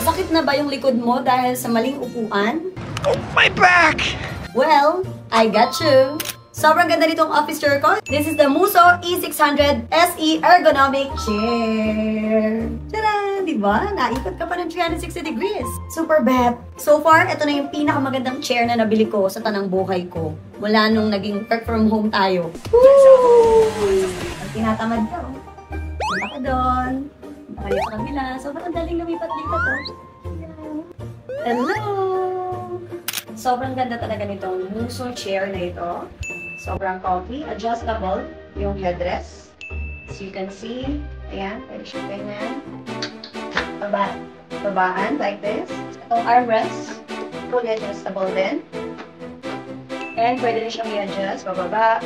Masakit na ba yung likod mo dahil sa maling upuan? Oh, my back! Well, I got you! Sobrang ganda nitong office chair ko. This is the Muso E600 SE Ergonomic Chair. Tara! Diba? Naikot ka pa ng 360 degrees. Super bet! So far, ito na yung pinakamagandang chair na nabili ko sa tanang buhay ko. Mula nung naging work from home tayo. Woo! Pag tinatamad ka, punta ka doon. Punta ka sa kabila. Sobrang daling lumipat-lipat, oh. Hello! Sobrang ganda talaga nitong Muso chair na ito. Sobrang comfy, adjustable yung headrest. As you can see, ayan, pwede siya ganyan. Babaan, like this. Itong armrest, fully adjustable din. And pwede rin siyang i-adjust, bababa,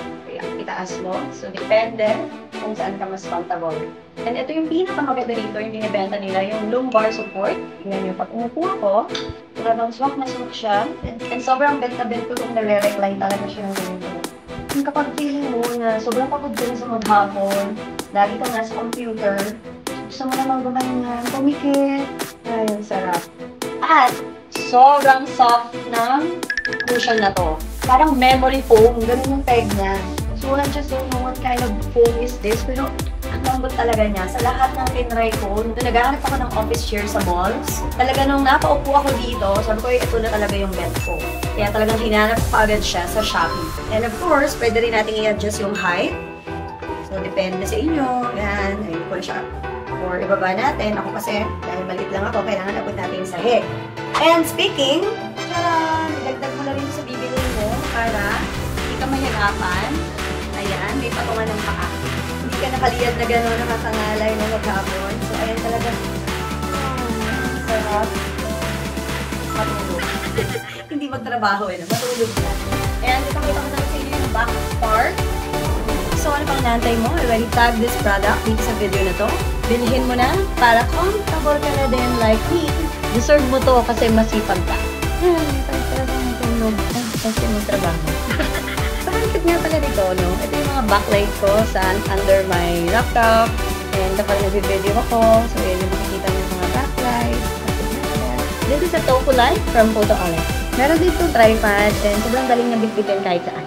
itaas mo. So, depende kung saan ka mas comfortable. And ito yung pinakamaganda rito, yung binibenta nila, yung lumbar support. Tingnan nyo, pag umupo ako, talagang swak na swak siya. And sobrang bent na bent ko kung nare-recline talaga siya ng ganito. Yung kapag feeling mo na sobrang pagod din sa maghapon, lagi ka nasa computer, gusto mo namang gumahingan, pumikit. Ay, ang sarap. At sobrang soft ng cushion na to. Parang memory foam, ganun yung peg niya. So, I just don't know what kind of foam is this, pero ang lambot talaga niya. Sa lahat ng tinry ko, nung naghahanap ako ng office chair sa malls, talaga nung napaupo ako dito, sabi ko, ito na talaga yung bet ko. Kaya talagang hinanap ko agad siya sa Shopee. And of course, pwede rin natin i-adjust yung height. So, depende sa inyo. Yan, ayun ko siya. Or ibaba natin. Ako kasi, dahil maliit lang ako, kailangan abot natin yung sahig. And speaking, tcharan! Idagdag mo na rin sa bibili mo para hindi ka mahirapan. Ayan, may patungan ng paa. Hindi ka nakaliyad na gano'n nakasangalay ng maghapon. So, ayan talaga. Sarap. Matulog. Hindi magtrabaho eh. Matulog na. Ayan, ito ko na sa inyo yung back part. So, ano pang nantay mo? I already tagged this product dito sa video na to. Bilhin mo na para comfortable ka na din like me. Deserve mo to kasi masipag ka. Talagang matulog. Kasi magtrabaho. Parang cute nga pala dito, no? Ito yung mga backlight ko under my laptop. And kapag nag-video ako, so yun yung makikita mo yung mga backlight. This is a Tofu Light from Photo Alex. Meron dito tripod and sobrang daling nabitbitin kahit saan.